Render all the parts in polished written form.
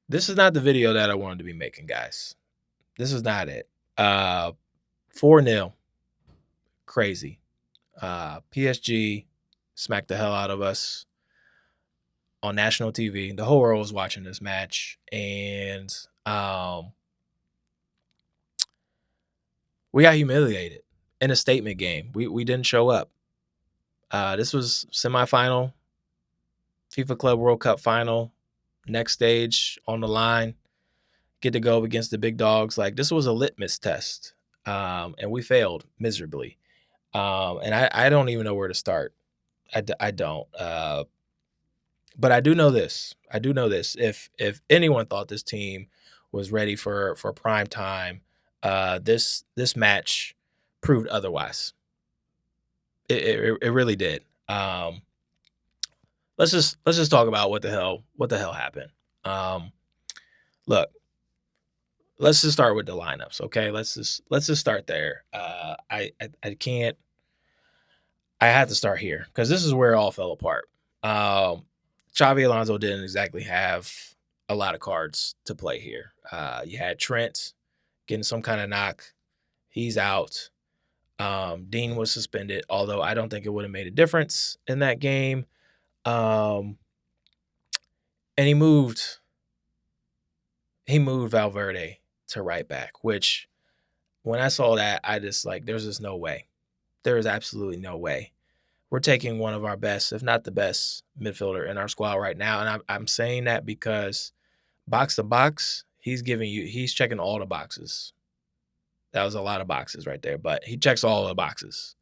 This is not the video that I wanted to be making, guys. This is not it. 4-0. Crazy. PSG smacked the hell out of us on national TV. The whole world was watching this match, and we got humiliated in a statement game. We didn't show up. This was semifinal, FIFA Club World Cup final, next stage on the line. Get to go up against the big dogs. Like, this was a litmus test, and we failed miserably. And I don't even know where to start. I don't. But I do know this. If anyone thought this team was ready for prime time, this match proved otherwise. It really did. Let's just talk about what the hell happened. Look, let's just start with the lineups, okay? Let's just start there. I can't. I had to start here because this is where it all fell apart. Xabi Alonso didn't exactly have a lot of cards to play here. You had Trent getting some kind of knock. He's out. Dean was suspended, although I don't think it would have made a difference in that game. And he moved Valverde to right back, which when I saw that, I just like, there's just no way. There is absolutely no way. We're taking one of our best, if not the best, midfielder in our squad right now. And I'm saying that because box to box, he's checking all the boxes. That was a lot of boxes right there, but he checks all the boxes.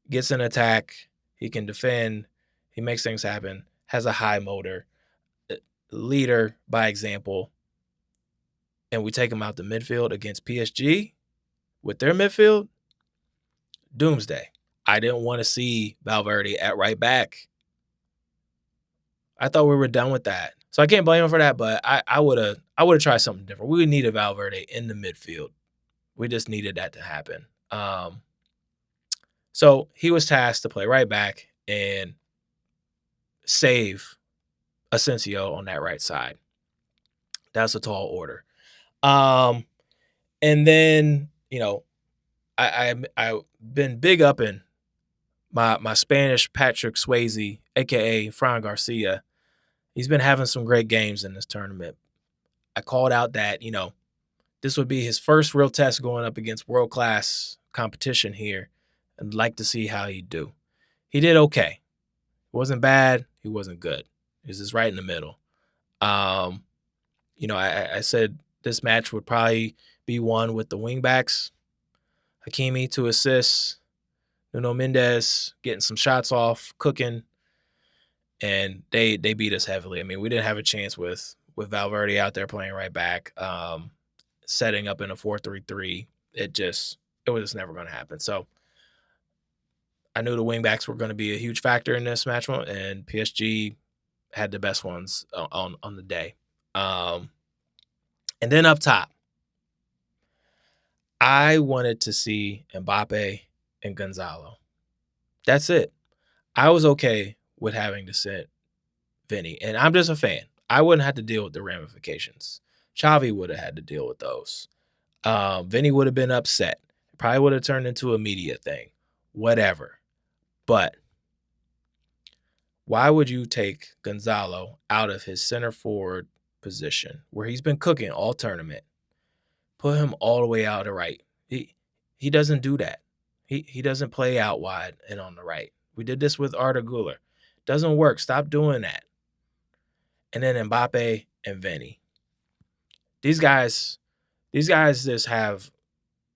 Gets an attack, he can defend, he makes things happen, has a high motor, leader by example. And we take him out the midfield against PSG with their midfield, doomsday. I didn't want to see Valverde at right back. I thought we were done with that. So I can't blame him for that, but I would have tried something different. We needed Valverde in the midfield. We just needed that to happen. So he was tasked to play right back and save Asencio on that right side. That's a tall order. And then, I've been big up in my Spanish Patrick Swayze, aka Fran Garcia. He's been having some great games in this tournament. I called out that, this would be his first real test going up against world-class competition here. I'd like to see how he'd do. He did okay. He wasn't bad. He wasn't good. He was just right in the middle. I said this match would probably be won with the wingbacks. Hakimi to assist. Nuno Mendes getting some shots off, cooking. And they beat us heavily. I mean, we didn't have a chance with Valverde out there playing right back, setting up in a 4-3-3. It was just never going to happen. So I knew the wingbacks were going to be a huge factor in this match, and PSG had the best ones on the day. And then up top, I wanted to see Mbappe and Gonzalo. That's it. I was okay with having to sit Vinny, and I'm just a fan. I wouldn't have to deal with the ramifications. Xavi would have had to deal with those. Vinny would have been upset. Probably would have turned into a media thing. Whatever. But why would you take Gonzalo out of his center forward position where he's been cooking all tournament? Put him all the way out to right. He doesn't do that. He doesn't play out wide and on the right. We did this with Arda Güler. Doesn't work. Stop doing that. And then Mbappe and Vinny. These guys just have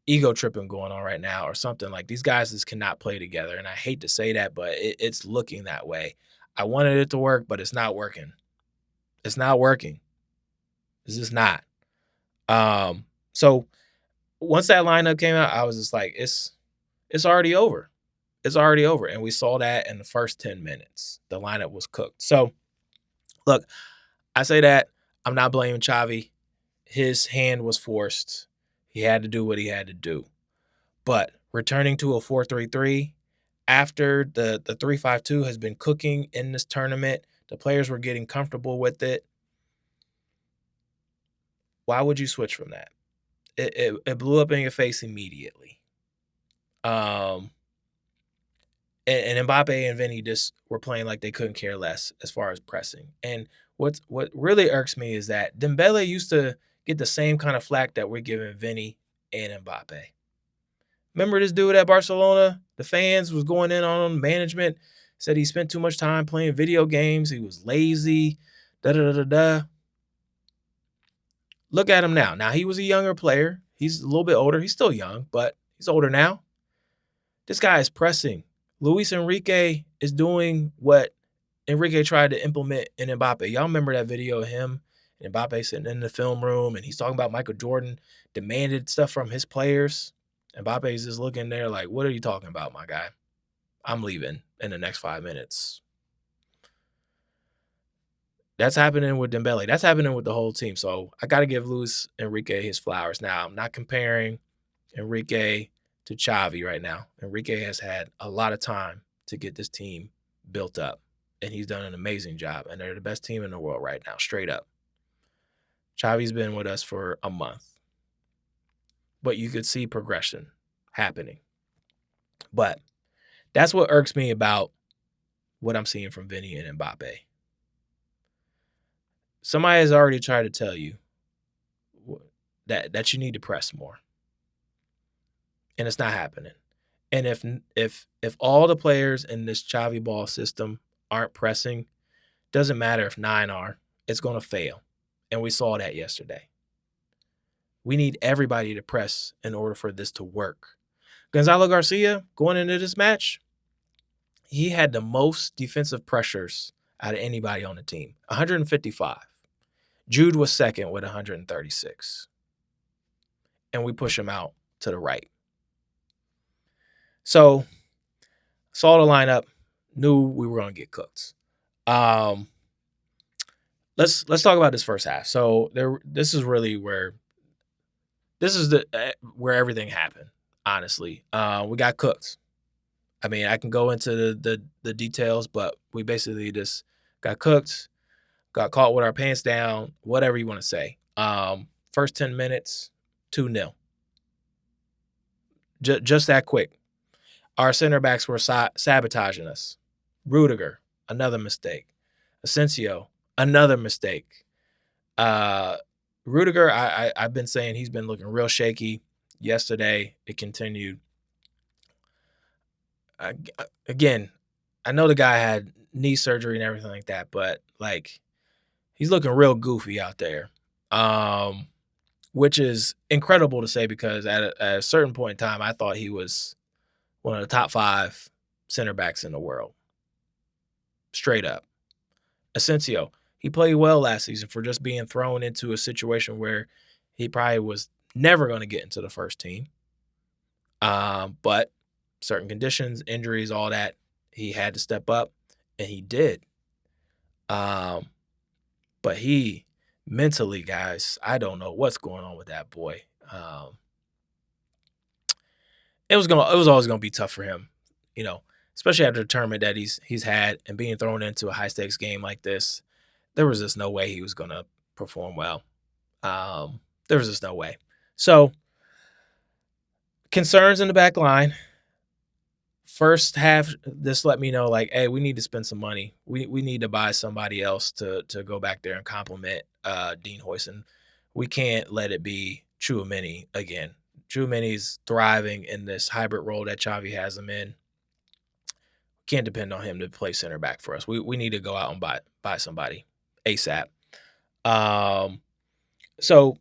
ego tripping going on right now or something. Like, these guys just cannot play together. And I hate to say that, but it's looking that way. I wanted it to work, but it's not working. It's not working. It's just not. So once that lineup came out, I was just like, it's already over. It's already over. And we saw that in the first 10 minutes. The lineup was cooked. So, look, I say that. I'm not blaming Xavi. His hand was forced. He had to do what he had to do. But returning to a 4-3-3 after the 3-5-2 has been cooking in this tournament, the players were getting comfortable with it. Why would you switch from that? It blew up in your face immediately. Um, and Mbappe and Vinny just were playing like they couldn't care less as far as pressing. And what really irks me is that Dembele used to get the same kind of flack that we're giving Vinny and Mbappe. Remember this dude at Barcelona? The fans was going in on him. Management said he spent too much time playing video games. He was lazy. Da da da da da. Look at him now. Now he was a younger player. He's a little bit older. He's still young, but he's older now. This guy is pressing. Luis Enrique is doing what Enrique tried to implement in Mbappe. Y'all remember that video of him and Mbappe sitting in the film room and he's talking about Michael Jordan demanded stuff from his players. Mbappe's just looking there like, what are you talking about, my guy? I'm leaving in the next 5 minutes. That's happening with Dembele. That's happening with the whole team. So I got to give Luis Enrique his flowers. Now, I'm not comparing Enrique to Xavi right now. Enrique has had a lot of time to get this team built up, and he's done an amazing job. And they're the best team in the world right now, straight up. Xavi's been with us for a month, but you could see progression happening. But that's what irks me about what I'm seeing from Vinny and Mbappe. Somebody has already tried to tell you that you need to press more, and it's not happening. And if all the players in this Xavi ball system aren't pressing, doesn't matter if 9 are, it's going to fail. And we saw that yesterday. We need everybody to press in order for this to work. Gonzalo Garcia, going into this match, he had the most defensive pressures out of anybody on the team, 155. Jude was second with 136. And we push him out to the right. So, saw the lineup, knew we were going to get cooked. Let's talk about this first half. So, this is really where where everything happened, honestly. We got cooked. I mean, I can go into the details, but we basically just got cooked, got caught with our pants down, whatever you want to say. First 10 minutes, 2-0. Just that quick. Our center backs were sabotaging us. Rüdiger, another mistake. Asencio, another mistake. Rüdiger, I've been saying he's been looking real shaky. Yesterday, it continued. Again, I know the guy had knee surgery and everything like that, but like he's looking real goofy out there, which is incredible to say because at a certain point in time, I thought he was one of the top 5 center backs in the world. Straight up. Asencio, he played well last season for just being thrown into a situation where he probably was never going to get into the first team. But certain conditions, injuries, all that, he had to step up, and he did. But he mentally, guys, I don't know what's going on with that boy. It was always gonna be tough for him, you know, especially after the tournament that he's had and being thrown into a high stakes game like this. There was just no way he was gonna perform well. There was just no way. So concerns in the back line. First half, this let me know like, hey, we need to spend some money. We need to buy somebody else to go back there and complement Dean Huijsen. We can't let it be Tchouaméni again. Tchouaméni's thriving in this hybrid role that Xavi has him in. Can't depend on him to play center back for us. We need to go out and buy somebody ASAP. So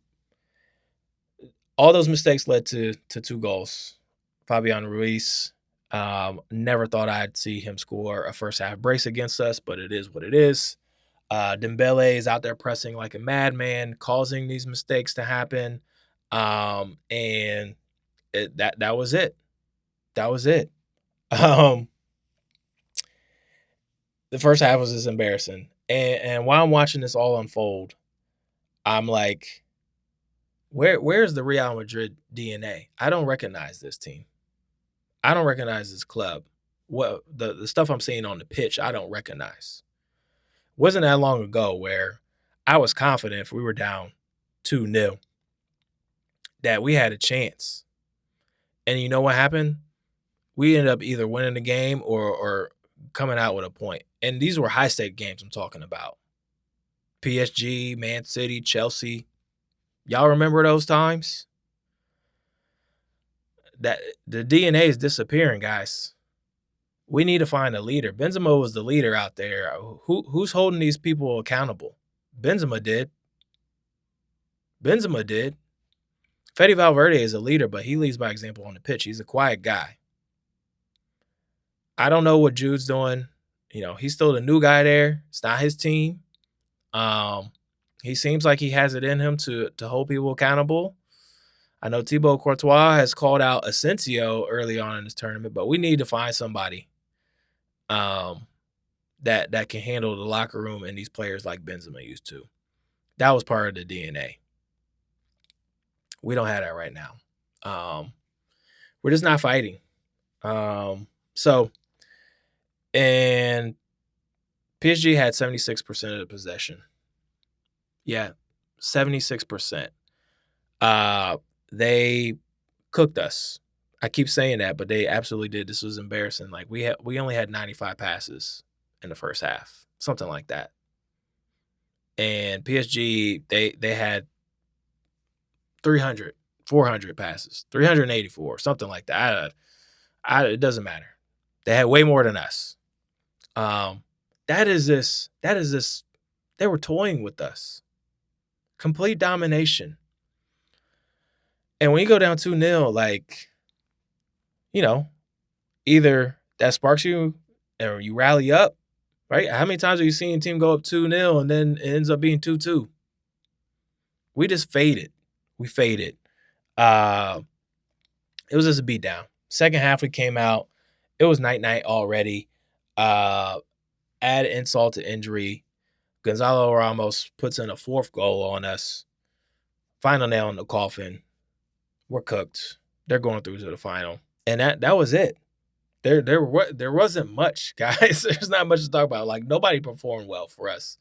all those mistakes led to 2 goals. Fabian Ruiz, never thought I'd see him score a first half brace against us, but it is what it is. Dembele is out there pressing like a madman, causing these mistakes to happen. And that was it. That was it. The first half was just embarrassing. And while I'm watching this all unfold, I'm like, where's the Real Madrid DNA? I don't recognize this team. I don't recognize this club. What the stuff I'm seeing on the pitch, I don't recognize. Wasn't that long ago where I was confident if we were down 2-0 that we had a chance. And you know what happened? We ended up either winning the game or coming out with a point. And these were high-stake games I'm talking about. PSG, Man City, Chelsea. Y'all remember those times? That the DNA is disappearing, guys. We need to find a leader. Benzema was the leader out there. Who's holding these people accountable? Benzema did. Benzema did. Fede Valverde is a leader, but he leads by example on the pitch. He's a quiet guy. I don't know what Jude's doing. You know, he's still the new guy there. It's not his team. He seems like he has it in him to hold people accountable. I know Thibaut Courtois has called out Asencio early on in this tournament, but we need to find somebody that can handle the locker room and these players like Benzema used to. That was part of the DNA. We don't have that right now. We're just not fighting. And PSG had 76% of the possession. Yeah, 76%. They cooked us. I keep saying that, but they absolutely did. This was embarrassing. Like we only had 95 passes in the first half, something like that. And PSG, they had 300, 400 passes, 384, something like that. It doesn't matter. They had way more than us. That is this. They were toying with us. Complete domination. And when you go down 2-0, like, you know, either that sparks you or you rally up, right? How many times have you seen a team go up 2-0 and then it ends up being 2-2? We just faded. We faded. It was just a beatdown. Second half, we came out. It was night-night already. Add insult to injury. Gonzalo Ramos puts in a fourth goal on us. Final nail in the coffin. We're cooked. They're going through to the final. And that was it. There wasn't much, guys. There's not much to talk about. Like, nobody performed well for us.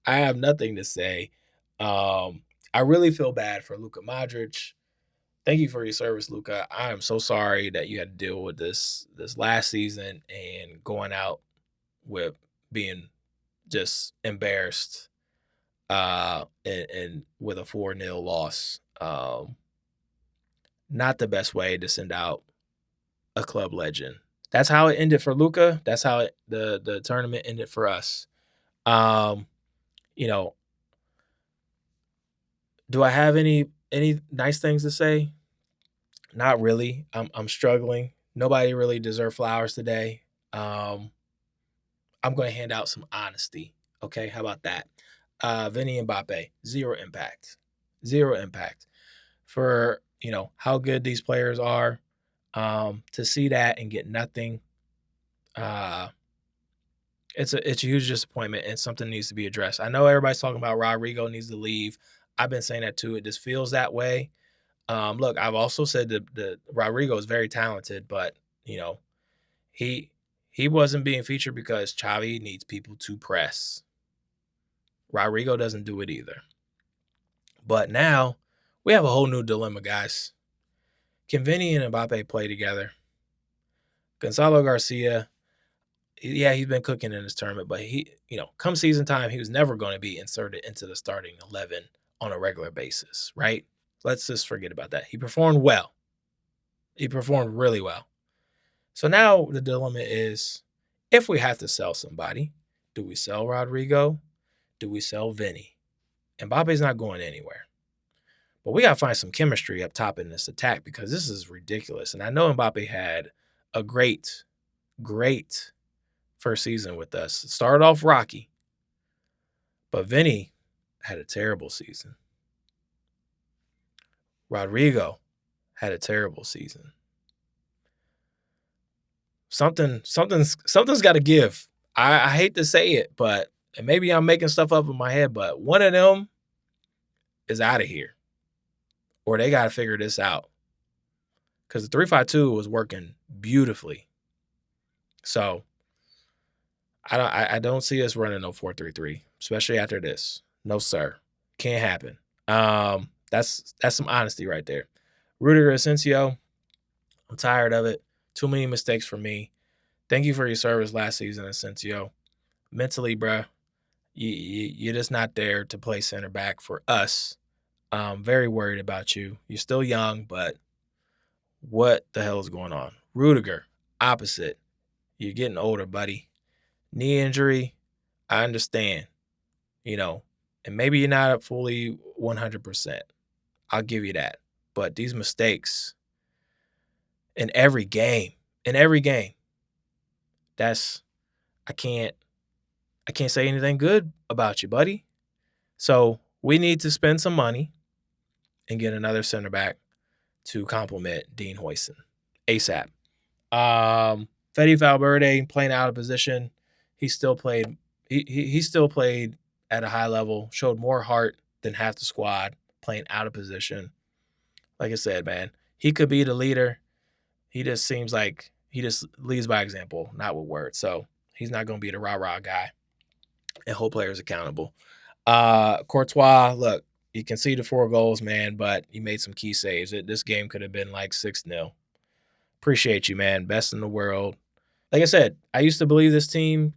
I have nothing to say. I really feel bad for Luka Modric. Thank you for your service, Luka. I am so sorry that you had to deal with this last season and going out with being just embarrassed and with a 4-0 loss. Not the best way to send out a club legend. That's how it ended for Luka. That's how the tournament ended for us. You know, do I have any nice things to say? Not really. I'm struggling. Nobody really deserved flowers today. I'm going to hand out some honesty. Okay, how about that? Vinnie and Mbappe, zero impact. Zero impact. For, you know, how good these players are, to see that and get nothing, it's a huge disappointment and something needs to be addressed. I know everybody's talking about Rodrigo needs to leave. I've been saying that too. It just feels that way. Look, I've also said that Rodrigo is very talented, but, you know, he wasn't being featured because Xavi needs people to press. Rodrigo doesn't do it either. But now we have a whole new dilemma, guys. Can Vinny and Mbappe play together? Gonzalo Garcia, yeah, he's been cooking in this tournament, but he, you know, come season time, he was never going to be inserted into the starting 11 on a regular basis, right? Let's just forget about that. He performed well. He performed really well. So now the dilemma is, if we have to sell somebody, do we sell Rodrigo? Do we sell Vinny? Mbappe's not going anywhere. But we got to find some chemistry up top in this attack because this is ridiculous. And I know Mbappe had a great first season with us. It started off rocky, but Vinny had a terrible season. Rodrigo had a terrible season. Something's got to give. I hate to say it, but and maybe I'm making stuff up in my head, but one of them is out of here. Or they got to figure this out. Because the 3-5-2 was working beautifully. So I don't see us running no 4-3-3, especially after this. No, sir. Can't happen. That's some honesty right there. Rüdiger Asencio, I'm tired of it. Too many mistakes for me. Thank you for your service last season, Asencio. Mentally, bruh, you're just not there to play center back for us. I'm very worried about you. You're still young, but what the hell is going on? Rüdiger, opposite. You're getting older, buddy. Knee injury, I understand, and maybe you're not at fully 100%. I'll give you that. But these mistakes in every game, that's I can't I can't say anything good about you, buddy. So we need to spend some money and get another center back to complement Dean Huijsen ASAP. Fede Valverde playing out of position. He still played. He still played at a high level. Showed more heart than half the squad playing out of position. Like I said, man, he could be the leader. He just seems like he just leads by example, not with words. So he's not going to be the rah rah guy and hold players accountable. Courtois, look, you conceded 4 goals, man, but you made some key saves. This game could have been like 6-0. Appreciate you, man. Best in the world. Like I said, I used to believe this team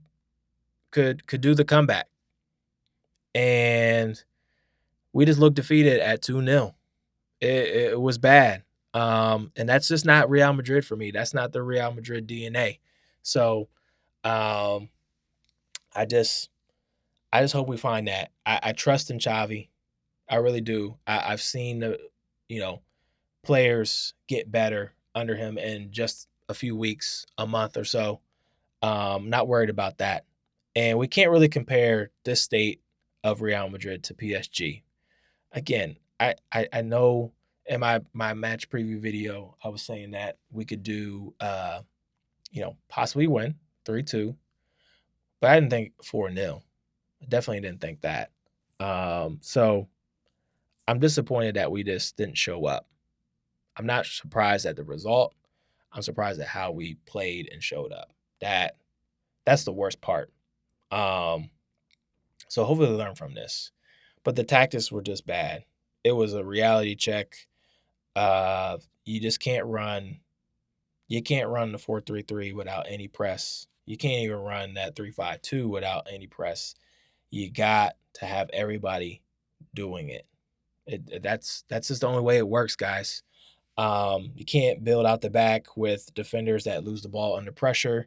could do the comeback, and we just looked defeated at 2-0. It was bad, and that's just not Real Madrid for me. That's not the Real Madrid DNA. So, um, I just hope we find that. I trust in Xavi. I really do. I've seen the players get better under him in just a few weeks, a month or so. Not worried about that. And we can't really compare this state of Real Madrid to PSG. Again, I know in my match preview video, I was saying that we could do possibly win 3-2, but I didn't think 4-0. I definitely didn't think that. So I'm disappointed that we just didn't show up. I'm not surprised at the result. I'm surprised at how we played and showed up. That's the worst part. So hopefully we learn from this. But the tactics were just bad. It was a reality check. You just can't run. You can't run the 4-3-3 without any press. You can't even run that 3-5-2 without any press. You got to have everybody doing it. That's just the only way it works, guys. You can't build out the back with defenders that lose the ball under pressure.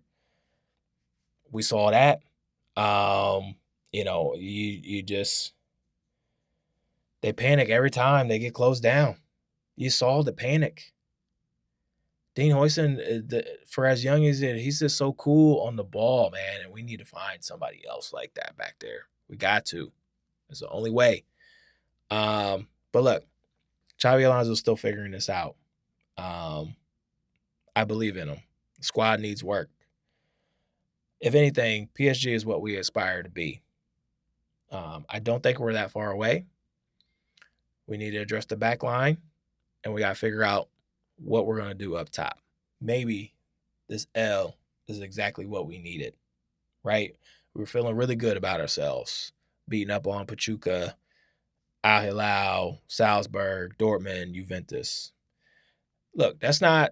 We saw that. You just they panic every time they get closed down. You saw the panic. Dean Huijsen, for as young as he is, he's just so cool on the ball, man. And we need to find somebody else like that back there. We got to. It's the only way. But look, Xabi Alonso is still figuring this out. I believe in him. The squad needs work. If anything, PSG is what we aspire to be. I don't think we're that far away. We need to address the back line, and we got to figure out what we're going to do up top. Maybe this L is exactly what we needed, right? We were feeling really good about ourselves, beating up on Pachuca, Al Hilal, Salzburg, Dortmund, Juventus. Look, those aren't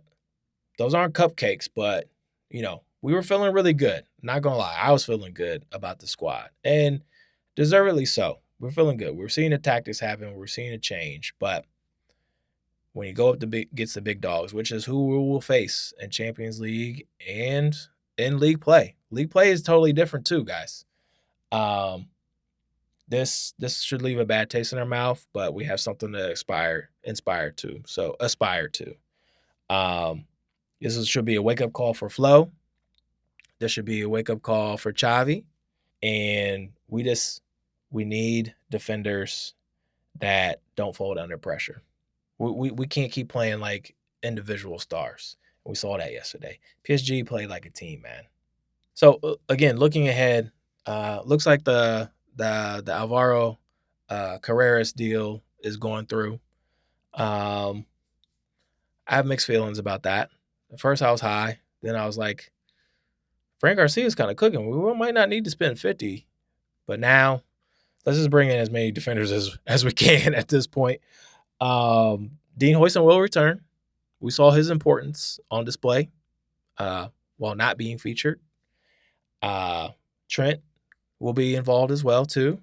cupcakes, but, we were feeling really good. Not going to lie, I was feeling good about the squad, and deservedly so. We're feeling good. We're seeing the tactics happen. We're seeing a change, but when you go up gets the big dogs, which is who we will face in Champions League and in league play. League play is totally different too, guys. This should leave a bad taste in our mouth, but we have something to aspire to. Should be a wake up call for Flo. This should be a wake up call for Xavi, and we need defenders that don't fold under pressure. We can't keep playing like individual stars. We saw that yesterday. PSG played like a team, man. So again, looking ahead, looks like the Alvaro Carreras deal is going through. I have mixed feelings about that. At first, I was high. Then I was like, Frank Garcia is kind of cooking. We might not need to spend 50, but now let's just bring in as many defenders as we can at this point. Dean Huijsen will return. We saw his importance on display while not being featured. Trent will be involved as well too.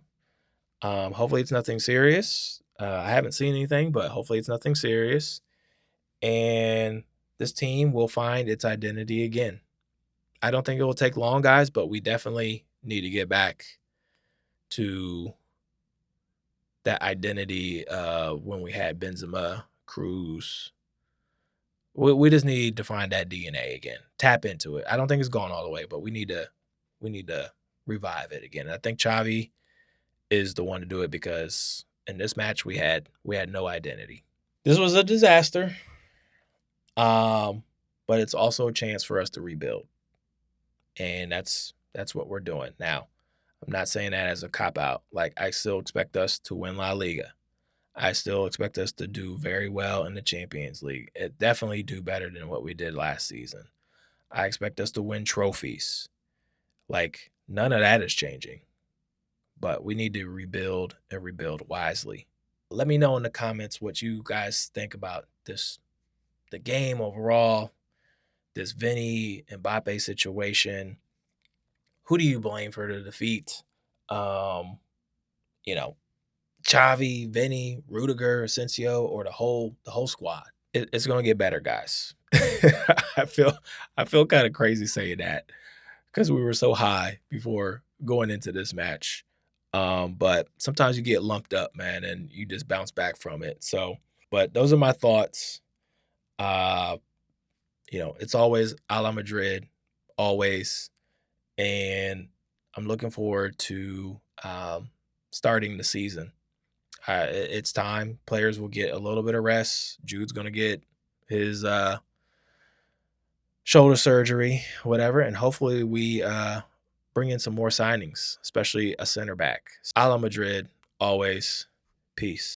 Hopefully it's nothing serious. I haven't seen anything, but hopefully it's nothing serious. And this team will find its identity again. I don't think it will take long, guys, but we definitely need to get back to that identity when we had Benzema, Cruz. We just need to find that DNA again. Tap into it. I don't think it's gone all the way, but we need to revive it again. And I think Xavi is the one to do it because in this match we had no identity. This was a disaster. But it's also a chance for us to rebuild. And that's what we're doing. Now, I'm not saying that as a cop-out. Like, I still expect us to win La Liga. I still expect us to do very well in the Champions League. Definitely do better than what we did last season. I expect us to win trophies. Like, none of that is changing. But we need to rebuild and rebuild wisely. Let me know in the comments what you guys think about the game overall, this Vinnie and Mbappe situation. Who do you blame for the defeat? Xavi, Vinny, Rüdiger, Asencio, or the whole squad? It's gonna get better, guys. I feel kind of crazy saying that because we were so high before going into this match. But sometimes you get lumped up, man, and you just bounce back from it. So, but those are my thoughts. It's always a la Madrid, always. And I'm looking forward to starting the season. It's time. Players will get a little bit of rest. Jude's going to get his shoulder surgery, whatever. And hopefully we bring in some more signings, especially a center back. A la Madrid, always. Peace.